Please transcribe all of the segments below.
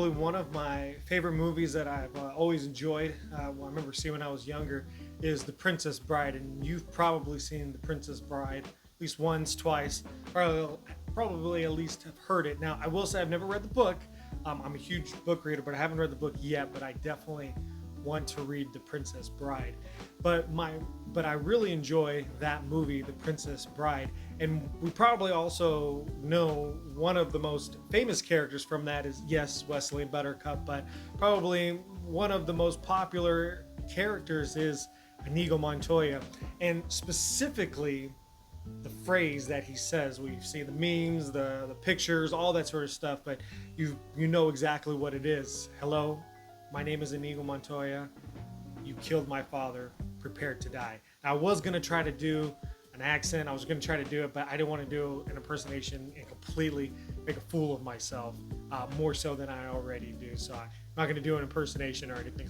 probably one of my favorite movies that I've always enjoyed. Well, I remember seeing when I was younger is The Princess Bride, and you've probably seen The Princess Bride at least once, twice, or probably at least have heard it. Now, I will say I've never read the book. I'm a huge book reader, but I haven't read the book yet. But I definitely want to read The Princess Bride. But my but I really enjoy that movie, The Princess Bride. And we probably also know one of the most famous characters from that is, yes, Wesley and Buttercup, but probably one of the most popular characters is Inigo Montoya. And specifically, the phrase that he says, we see the memes, the pictures, all that sort of stuff, but you know exactly what it is. Hello, my name is Inigo Montoya. You killed my father. Prepare to die. Now, I was gonna try to do an accent. I was gonna try to do it, but I didn't want to do an impersonation and completely make a fool of myself, more so than I already do. So I'm not gonna do an impersonation or anything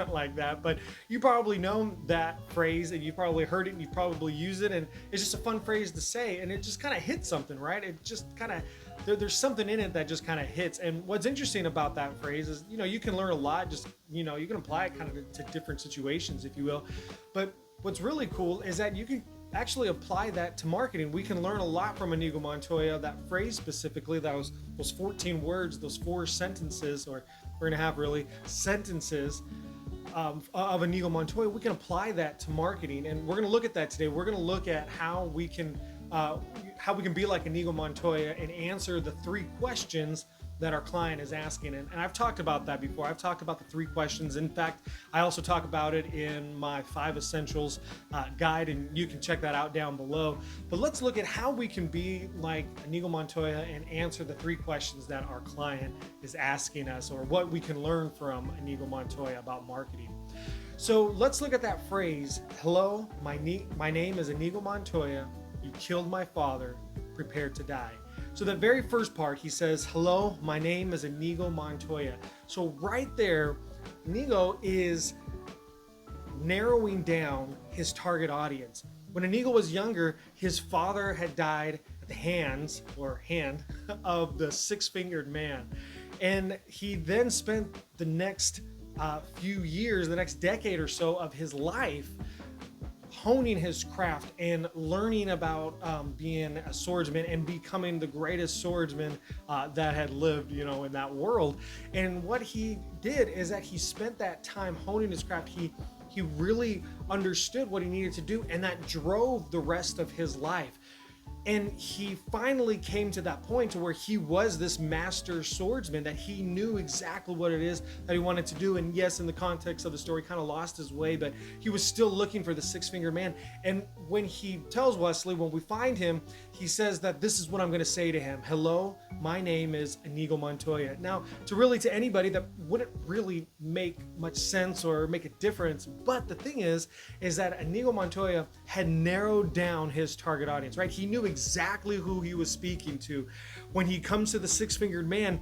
like that. But you probably know that phrase, and you probably heard it, and you probably use it, and it's just a fun phrase to say, and it just kind of hits something, right? It just kind of there's something in it that just kind of hits. And what's interesting about that phrase is, you can learn a lot. Just you can apply it kind of to different situations, if you will. But what's really cool is that you can actually apply that to marketing. We can learn a lot from Inigo Montoya. That phrase specifically, that was those 14 words, those 4 sentences, or 4.5 really sentences of Inigo Montoya. We can apply that to marketing, and we're going to look at that today. We're going to look at how we can be like Inigo Montoya and answer the 3 questions that our client is asking. And I've talked about that before. I've talked about the 3 questions. In fact, I also talk about it in my 5 essentials guide, and you can check that out down below. But let's look at how we can be like Inigo Montoya and answer the 3 questions that our client is asking us, or what we can learn from Inigo Montoya about marketing. So let's look at that phrase. Hello, my name is Inigo Montoya. You killed my father. Prepare to die. So the very first part, he says, hello, my name is Inigo Montoya. So right there, Inigo is narrowing down his target audience. When Inigo was younger, his father had died at the hand of the 6-fingered man. And he then spent the next few years, the next decade or so of his life, honing his craft and learning about being a swordsman and becoming the greatest swordsman that had lived, in that world. And what he did is that he spent that time honing his craft. He really understood what he needed to do, and that drove the rest of his life. And he finally came to that point to where he was this master swordsman, that he knew exactly what it is that he wanted to do. And yes, in the context of the story, kind of lost his way, but he was still looking for the 6-fingered man. And when he tells Wesley, when we find him, he says that this is what I'm going to say to him. Hello, my name is Inigo Montoya. Now, to anybody, that wouldn't really make much sense or make a difference. But the thing is that Inigo Montoya had narrowed down his target audience, right? He knew exactly who he was speaking to. When he comes to the 6-fingered man,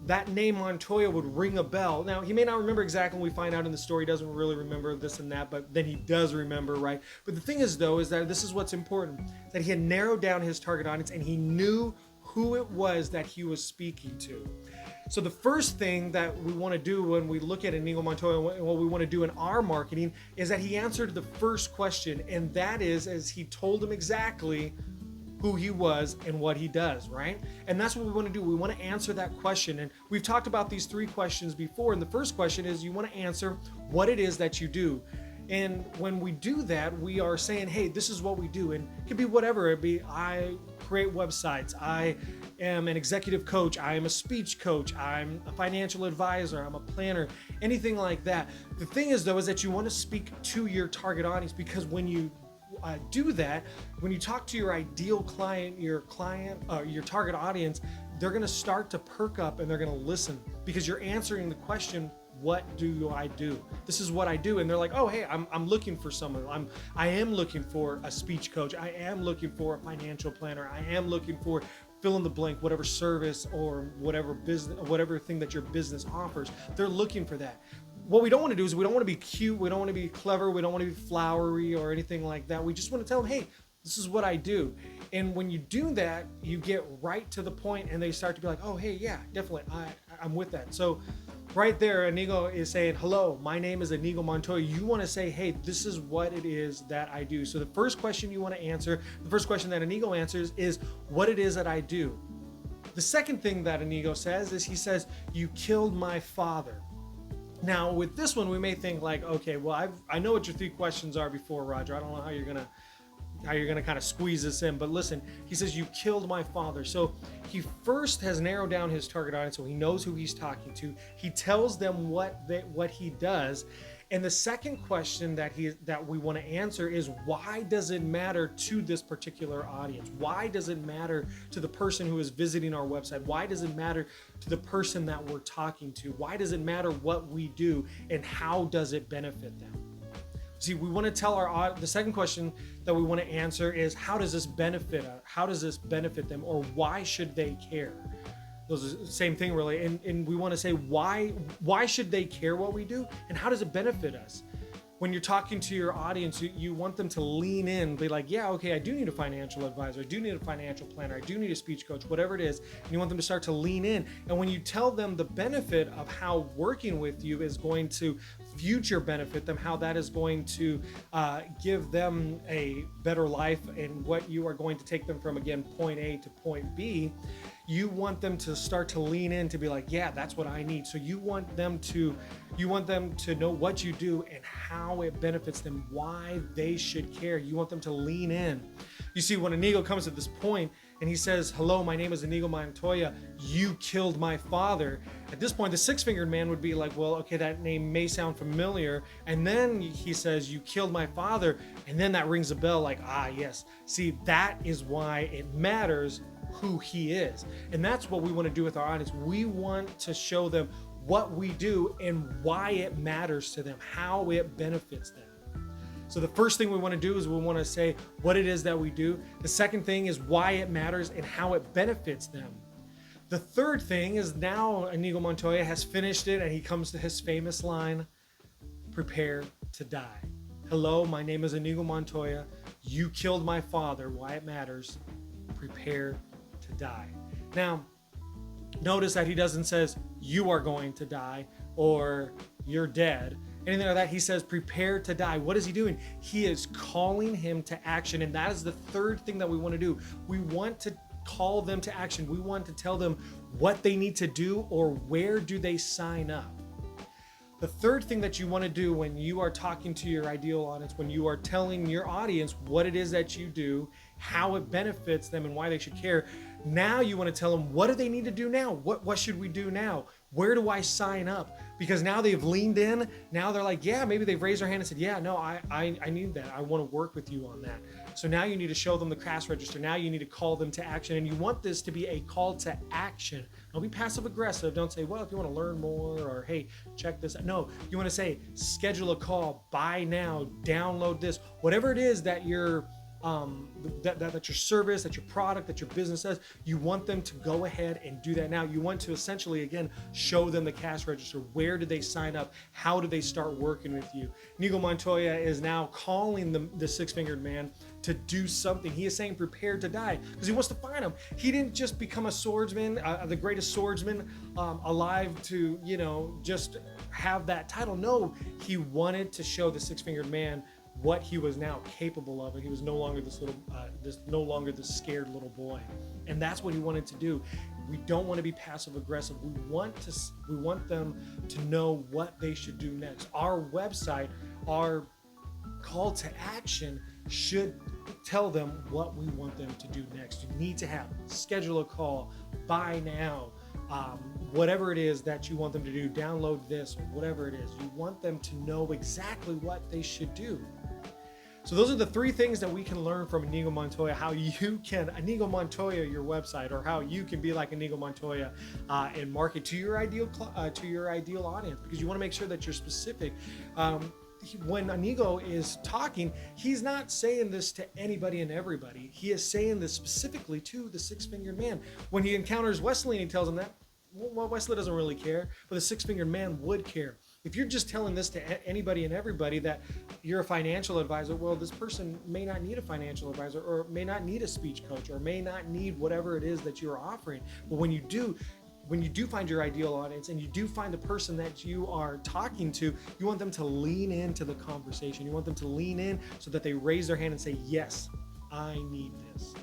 that name Montoya would ring a bell. Now, he may not remember exactly when we find out in the story. He doesn't really remember this and that, but then he does remember, right? But the thing is, though, is that this is what's important, that he had narrowed down his target audience and he knew who it was that he was speaking to. So the first thing that we want to do when we look at Inigo Montoya and what we want to do in our marketing is that he answered the first question, and that is, as he told him exactly who he was and what he does, right? And that's what we want to do. We want to answer that question. And we've talked about these 3 questions before. And the first question is, you want to answer what it is that you do. And when we do that, we are saying, hey, this is what we do. And it could be whatever. It be, I create websites. I am an executive coach. I am a speech coach. I'm a financial advisor. I'm a planner, anything like that. The thing is, though, is that you want to speak to your target audience, because when you do that, when you talk to your ideal client, your target audience, they're going to start to perk up and they're going to listen, because you're answering the question, what do I do? This is what I do. And they're like, oh, hey, I'm looking for someone. I am looking for a speech coach. I am looking for a financial planner. I am looking for fill in the blank, whatever service or whatever business, whatever thing that your business offers. They're looking for that. What we don't want to do is we don't want to be cute. We don't want to be clever. We don't want to be flowery or anything like that. We just want to tell them, hey, This is what I do. And when you do that, you get right to the point and they start to be like, oh, hey, yeah, definitely. I'm with that. So right there, Inigo is saying, hello, my name is Inigo Montoya. You want to say, hey, this is what it is that I do. So the first question you want to answer, the first question that Inigo answers is what it is that I do. The second thing that Inigo says is he says, you killed my father. Now with this one, we may think like, okay, well, I know what your three questions are before, Roger. I don't know how you're gonna kind of squeeze this in, but listen, he says you killed my father. So he first has narrowed down his target audience, so he knows who he's talking to. He tells them what he does, and the second question that we want to answer is, why does it matter to this particular audience? Why does it matter to the person who is visiting our website? Why does it matter to the person that we're talking to? Why does it matter what we do, and how does it benefit them? See, we want to tell the second question that we want to answer is, how does this benefit us? How does this benefit them, or why should they care? Those are the same thing, really. And we want to say, why should they care what we do, and how does it benefit us? When you're talking to your audience, you want them to lean in, be like, yeah, okay, I do need a financial advisor, I do need a financial planner, I do need a speech coach, whatever it is. And you want them to start to lean in. And when you tell them the benefit of how working with you is going to future benefit them, how that is going to give them a better life, and what you are going to take them from, again, point A to point B, you want them to start to lean in, to be like, yeah, that's what I need. So you want them to know what you do and how it benefits them, why they should care. You want them to lean in. You see, when Inigo comes to this point and he says, hello, my name is Inigo Montoya, you killed my father. At this point, the six-fingered man would be like, well, okay, that name may sound familiar. And then he says, you killed my father. And then that rings a bell like, yes. See, that is why it matters who he is. And that's what we want to do with our audience. We want to show them what we do and why it matters to them, how it benefits them. So the first thing we want to do is we want to say what it is that we do. The second thing is why it matters and how it benefits them. The third thing is, now Inigo Montoya has finished it and he comes to his famous line, prepare to die. Hello, my name is Inigo Montoya. You killed my father. Why it matters. Prepare to die. Now, notice that he doesn't says you are going to die or you're dead, anything like that. He says prepare to die. What is he doing? He is calling him to action, and that is the third thing that we want to do. We want to call them to action. We want to tell them what they need to do, or where do they sign up. The third thing that you want to do when you are talking to your ideal audience, when you are telling your audience what it is that you do, how it benefits them, and why they should care, now you want to tell them, what do they need to do now? What should we do now? Where do I sign up? Because now they've leaned in. Now they're like, yeah, maybe they've raised their hand and said, yeah, no, I need that. I want to work with you on that. So now you need to show them the cash register. Now you need to call them to action. And you want this to be a call to action. Don't be passive aggressive. Don't say, well, if you want to learn more, or hey, check this out. No, you want to say, schedule a call, buy now, download this, whatever it is that you're that your service, that your product, that your business says, you want them to go ahead and do that now. You want to essentially, again, show them the cash register. Where do they sign up? How do they start working with you? Inigo Montoya is now calling the six-fingered man to do something. He is saying prepare to die, because he wants to find him. He didn't just become a swordsman, the greatest swordsman alive to, just have that title. No, he wanted to show the six-fingered man what he was now capable of, and he was no longer this scared little boy. And that's what he wanted to do. We don't want to be passive aggressive. We want them to know what they should do next. Our website, our call to action should tell them what we want them to do next. You need to schedule a call, buy now, whatever it is that you want them to do, download this, or whatever it is. You want them to know exactly what they should do. So those are the three things that we can learn from Inigo Montoya, how you can Inigo Montoya your website, or how you can be like Inigo Montoya and market to your ideal audience, because you want to make sure that you're specific. When Inigo is talking, he's not saying this to anybody and everybody. He is saying this specifically to the six-fingered man. When he encounters Wesley and he tells him that, well, Wesley doesn't really care, but the six-fingered man would care. If you're just telling this to anybody and everybody that you're a financial advisor, well, this person may not need a financial advisor, or may not need a speech coach, or may not need whatever it is that you're offering. But when you do find your ideal audience, and you do find the person that you are talking to, you want them to lean into the conversation. You want them to lean in so that they raise their hand and say, yes, I need this.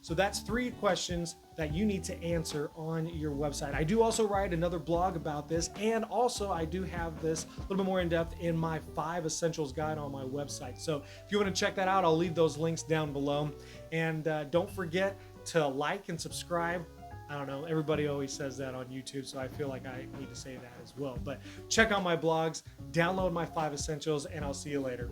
So that's 3 questions that you need to answer on your website. I do also write another blog about this, and also I do have this a little bit more in depth in my 5 essentials guide on my website. So if you want to check that out, I'll leave those links down below. And don't forget to like and subscribe. I don't know, everybody always says that on YouTube, so I feel like I need to say that as well. But check out my blogs, download my 5 essentials, and I'll see you later.